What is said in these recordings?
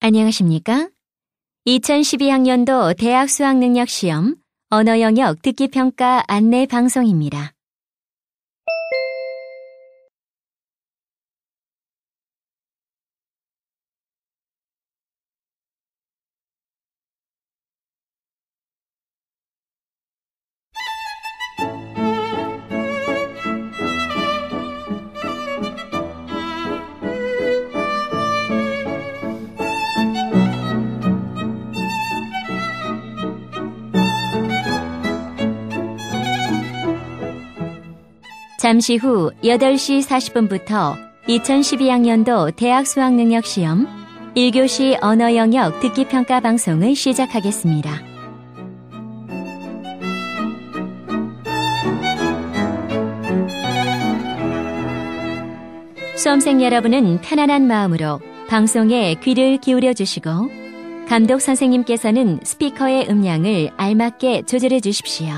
안녕하십니까? 2012학년도 대학 수학능력시험 언어영역 듣기평가 안내 방송입니다. 잠시 후 8시 40분부터 2012학년도 대학 수학능력시험 1교시 언어영역 듣기평가 방송을 시작하겠습니다. 수험생 여러분은 편안한 마음으로 방송에 귀를 기울여 주시고 감독 선생님께서는 스피커의 음량을 알맞게 조절해 주십시오.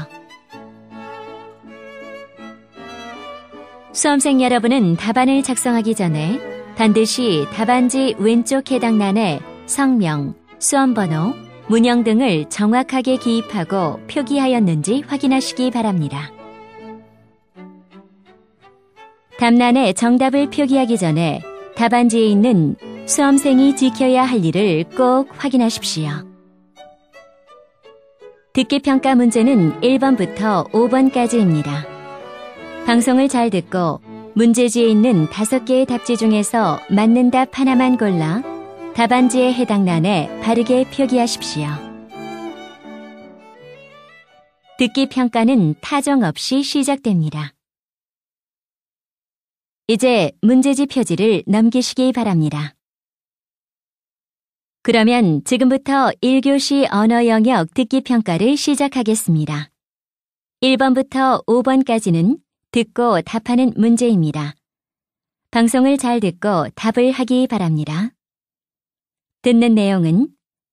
수험생 여러분은 답안을 작성하기 전에 반드시 답안지 왼쪽 해당란에 성명, 수험번호, 문형 등을 정확하게 기입하고 표기하였는지 확인하시기 바랍니다. 답란에 정답을 표기하기 전에 답안지에 있는 수험생이 지켜야 할 일을 꼭 확인하십시오. 듣기평가 문제는 1번부터 5번까지입니다. 방송을 잘 듣고 문제지에 있는 5개의 답지 중에서 맞는 답 하나만 골라 답안지에 해당란에 바르게 표기하십시오. 듣기 평가는 타정 없이 시작됩니다. 이제 문제지 표지를 넘기시기 바랍니다. 그러면 지금부터 1교시 언어 영역 듣기 평가를 시작하겠습니다. 1번부터 5번까지는 듣고 답하는 문제입니다. 방송을 잘 듣고 답을 하기 바랍니다. 듣는 내용은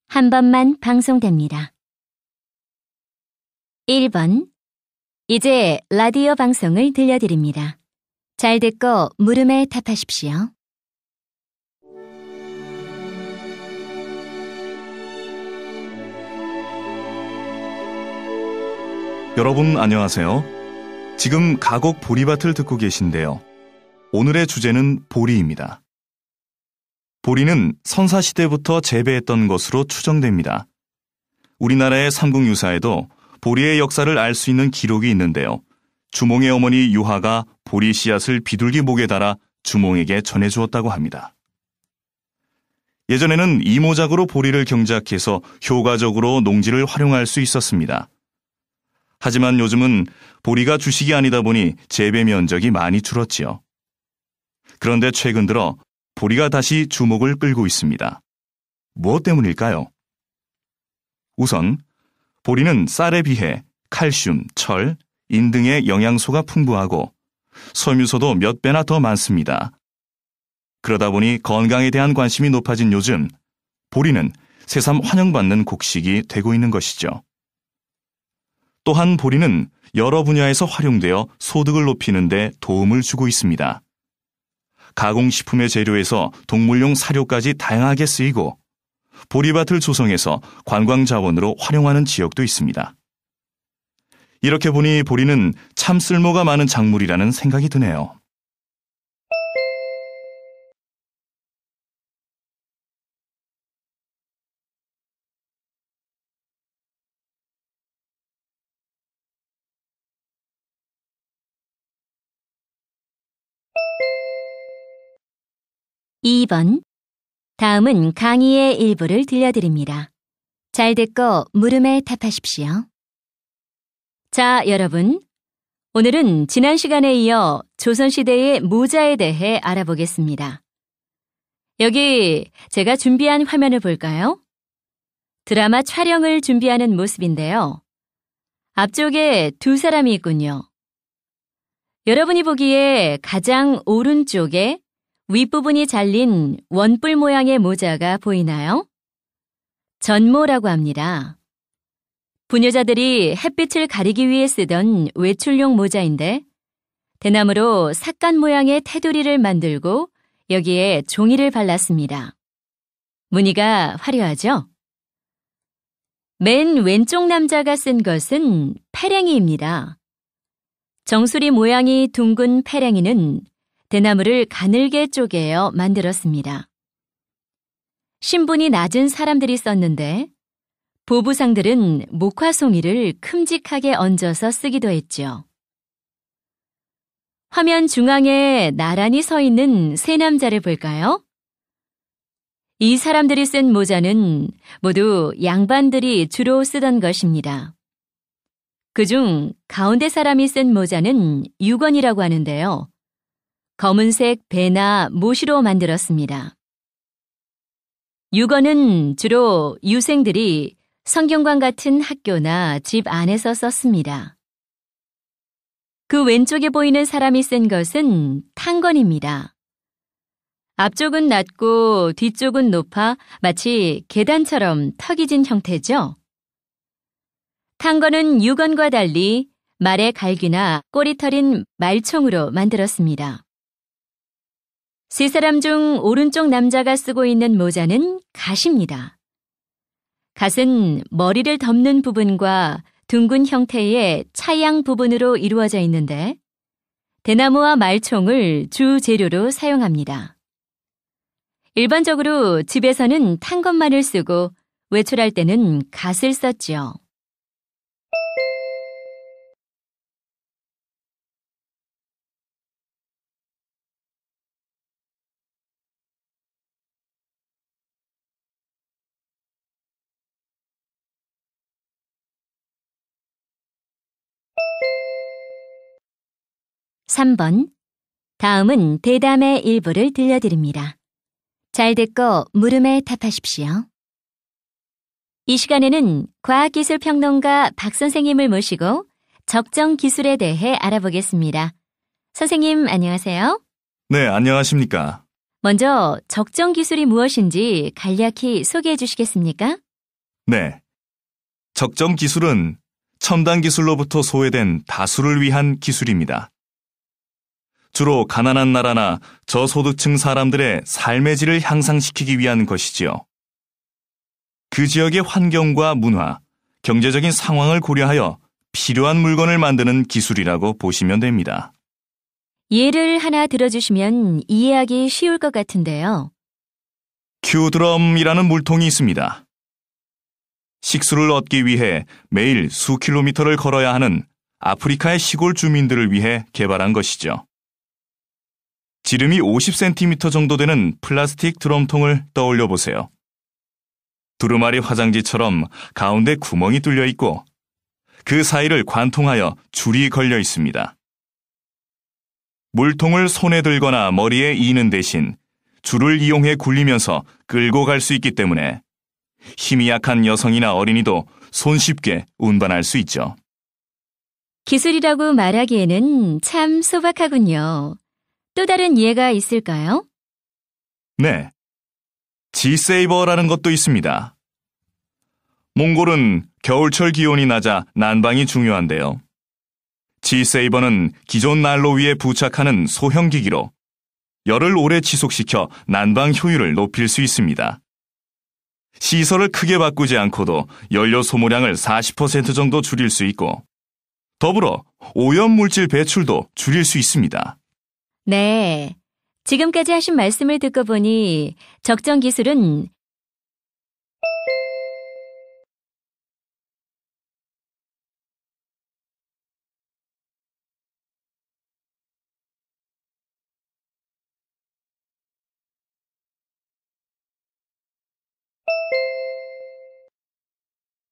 한 번만 방송됩니다. 1번. 이제 라디오 방송을 들려드립니다. 잘 듣고 물음에 답하십시오. 여러분 안녕하세요. 지금 가곡 보리밭을 듣고 계신데요. 오늘의 주제는 보리입니다. 보리는 선사시대부터 재배했던 것으로 추정됩니다. 우리나라의 삼국유사에도 보리의 역사를 알 수 있는 기록이 있는데요. 주몽의 어머니 유하가 보리 씨앗을 비둘기 목에 달아 주몽에게 전해주었다고 합니다. 예전에는 이모작으로 보리를 경작해서 효과적으로 농지를 활용할 수 있었습니다. 하지만 요즘은 보리가 주식이 아니다 보니 재배 면적이 많이 줄었지요. 그런데 최근 들어 보리가 다시 주목을 끌고 있습니다. 무엇 때문일까요? 우선 보리는 쌀에 비해 칼슘, 철, 인 등의 영양소가 풍부하고 섬유소도 몇 배나 더 많습니다. 그러다 보니 건강에 대한 관심이 높아진 요즘 보리는 새삼 환영받는 곡식이 되고 있는 것이죠. 또한 보리는 여러 분야에서 활용되어 소득을 높이는 데 도움을 주고 있습니다. 가공식품의 재료에서 동물용 사료까지 다양하게 쓰이고 보리밭을 조성해서 관광자원으로 활용하는 지역도 있습니다. 이렇게 보니 보리는 참 쓸모가 많은 작물이라는 생각이 드네요. 이 번. 다음은 강의의 일부를 들려드립니다. 잘 듣고 물음에 답하십시오. 자, 여러분. 오늘은 지난 시간에 이어 조선시대의 모자에 대해 알아보겠습니다. 여기 제가 준비한 화면을 볼까요? 드라마 촬영을 준비하는 모습인데요. 앞쪽에 두 사람이 있군요. 여러분이 보기에 가장 오른쪽에 윗부분이 잘린 원뿔 모양의 모자가 보이나요? 전모라고 합니다. 부녀자들이 햇빛을 가리기 위해 쓰던 외출용 모자인데 대나무로 삭간 모양의 테두리를 만들고 여기에 종이를 발랐습니다. 무늬가 화려하죠? 맨 왼쪽 남자가 쓴 것은 페랭이입니다. 정수리 모양이 둥근 페랭이는 대나무를 가늘게 쪼개어 만들었습니다. 신분이 낮은 사람들이 썼는데 보부상들은 목화송이를 큼직하게 얹어서 쓰기도 했죠. 화면 중앙에 나란히 서 있는 세 남자를 볼까요? 이 사람들이 쓴 모자는 모두 양반들이 주로 쓰던 것입니다. 그중 가운데 사람이 쓴 모자는 유건이라고 하는데요. 검은색 배나 못으로 만들었습니다. 유건은 주로 유생들이 성경관 같은 학교나 집 안에서 썼습니다. 그 왼쪽에 보이는 사람이 쓴 것은 탄건입니다. 앞쪽은 낮고 뒤쪽은 높아 마치 계단처럼 턱이 진 형태죠. 탄건은 유건과 달리 말의 갈기나 꼬리털인 말총으로 만들었습니다. 세 사람 중 오른쪽 남자가 쓰고 있는 모자는 갓입니다. 갓은 머리를 덮는 부분과 둥근 형태의 차양 부분으로 이루어져 있는데 대나무와 말총을 주 재료로 사용합니다. 일반적으로 집에서는 탄건만을 쓰고 외출할 때는 갓을 썼죠. (3번) 다음은 대담의 일부를 들려드립니다. 잘 듣고 물음에 답하십시오. 이 시간에는 과학기술평론가 박 선생님을 모시고 적정 기술에 대해 알아보겠습니다. 선생님, 안녕하세요. 네, 안녕하십니까. 먼저 적정 기술이 무엇인지 간략히 소개해 주시겠습니까? 네. 적정 기술은 첨단 기술로부터 소외된 다수를 위한 기술입니다. 주로 가난한 나라나 저소득층 사람들의 삶의 질을 향상시키기 위한 것이지요. 그 지역의 환경과 문화, 경제적인 상황을 고려하여 필요한 물건을 만드는 기술이라고 보시면 됩니다. 예를 하나 들어주시면 이해하기 쉬울 것 같은데요. 큐드럼이라는 물통이 있습니다. 식수를 얻기 위해 매일 수 킬로미터를 걸어야 하는 아프리카의 시골 주민들을 위해 개발한 것이죠. 지름이 50cm 정도 되는 플라스틱 드럼통을 떠올려 보세요. 두루마리 화장지처럼 가운데 구멍이 뚫려 있고 그 사이를 관통하여 줄이 걸려 있습니다. 물통을 손에 들거나 머리에 이는 대신 줄을 이용해 굴리면서 끌고 갈 수 있기 때문에 힘이 약한 여성이나 어린이도 손쉽게 운반할 수 있죠. 기술이라고 말하기에는 참 소박하군요. 또 다른 예가 있을까요? 네. G-세이버라는 것도 있습니다. 몽골은 겨울철 기온이 낮아 난방이 중요한데요. G-세이버는 기존 난로 위에 부착하는 소형 기기로 열을 오래 지속시켜 난방 효율을 높일 수 있습니다. 시설을 크게 바꾸지 않고도 연료 소모량을 40% 정도 줄일 수 있고 더불어 오염물질 배출도 줄일 수 있습니다. 네. 지금까지 하신 말씀을 듣고 보니 적정 기술은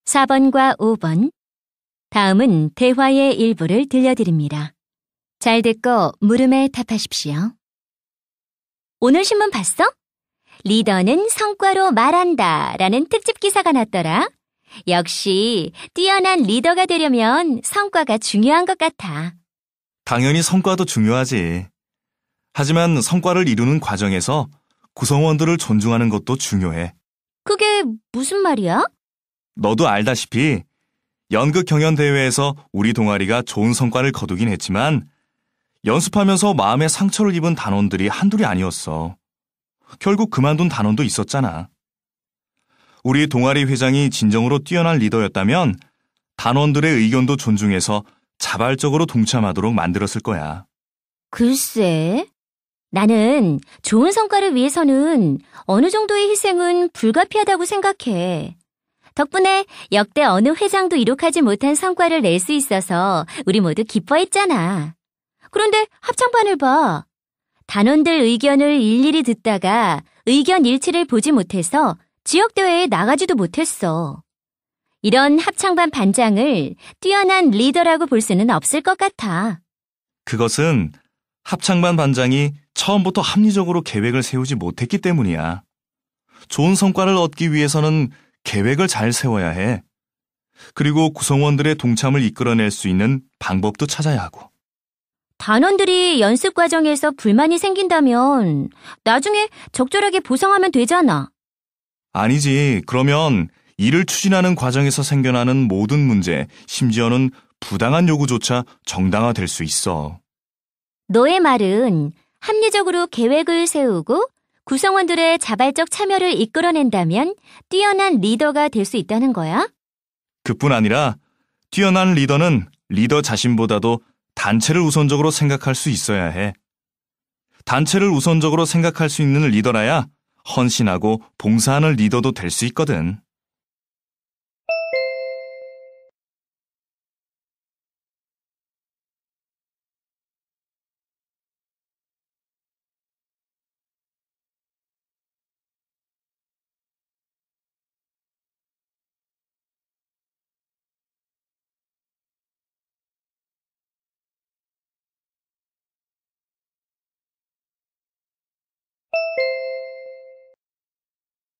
(4번과 5번) 다음은 대화의 일부를 들려드립니다. 잘 듣고 물음에 답하십시오. 오늘 신문 봤어? 리더는 성과로 말한다 라는 특집 기사가 났더라. 역시 뛰어난 리더가 되려면 성과가 중요한 것 같아. 당연히 성과도 중요하지. 하지만 성과를 이루는 과정에서 구성원들을 존중하는 것도 중요해. 그게 무슨 말이야? 너도 알다시피 연극 경연 대회에서 우리 동아리가 좋은 성과를 거두긴 했지만 연습하면서 마음에 상처를 입은 단원들이 한둘이 아니었어. 결국 그만둔 단원도 있었잖아. 우리 동아리 회장이 진정으로 뛰어난 리더였다면 단원들의 의견도 존중해서 자발적으로 동참하도록 만들었을 거야. 글쎄, 나는 좋은 성과를 위해서는 어느 정도의 희생은 불가피하다고 생각해. 덕분에 역대 어느 회장도 이룩하지 못한 성과를 낼 수 있어서 우리 모두 기뻐했잖아. 그런데 합창반을 봐. 단원들 의견을 일일이 듣다가 의견 일치를 보지 못해서 지역대회에 나가지도 못했어. 이런 합창반 반장을 뛰어난 리더라고 볼 수는 없을 것 같아. 그것은 합창반 반장이 처음부터 합리적으로 계획을 세우지 못했기 때문이야. 좋은 성과를 얻기 위해서는 계획을 잘 세워야 해. 그리고 구성원들의 동참을 이끌어낼 수 있는 방법도 찾아야 하고. 단원들이 연습 과정에서 불만이 생긴다면 나중에 적절하게 보상하면 되잖아. 아니지. 그러면 이를 추진하는 과정에서 생겨나는 모든 문제, 심지어는 부당한 요구조차 정당화될 수 있어. 너의 말은 합리적으로 계획을 세우고 구성원들의 자발적 참여를 이끌어낸다면 뛰어난 리더가 될 수 있다는 거야? 그뿐 아니라 뛰어난 리더는 리더 자신보다도 단체를 우선적으로 생각할 수 있어야 해. 단체를 우선적으로 생각할 수 있는 리더라야 헌신하고 봉사하는 리더도 될 수 있거든.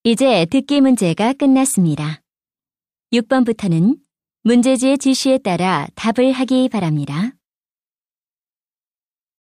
이제 듣기 문제가 끝났습니다. 6번부터는 문제지의 지시에 따라 답을 하기 바랍니다.